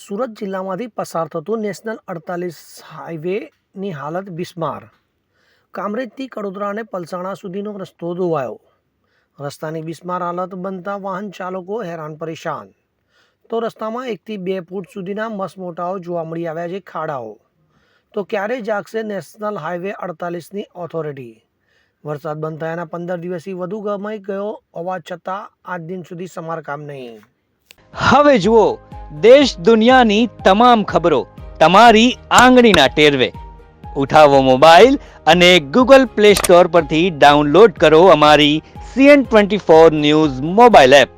સુરત જિલ્લામાંથી પસાર થતું નેશનલ 48 હાઈવેની હાલત બિસ્માર. કામરેજથી કડોદરા અને પલસાણા સુધીનો રસ્તો ધોવાયો. રસ્તાની બિસ્માર હાલત બનતા વાહન ચાલકો હેરાન પરેશાન. તો રસ્તામાં 1 થી 2 ફૂટ સુધીના મસમોટાઓ જોવા મળી આવ્યા છે. ખાડાઓ તો ક્યારે જાગશે નેશનલ હાઈવે 48ની ઓથોરિટી? વરસાદ બંધ થયાના 15 દિવસથી વધુ ગમાઈ ગયો હોવા છતાં આજ દિન સુધી સમારકામ નહીં. હવે જુઓ દેશ દુનિયાની તમામ ખબરો તમારી આંગળીના ટેરવે. ઉઠાવો મોબાઈલ અને ગૂગલ પ્લે સ્ટોર પરથી ડાઉનલોડ કરો અમારી CN24 ન્યૂઝ મોબાઈલ એપ.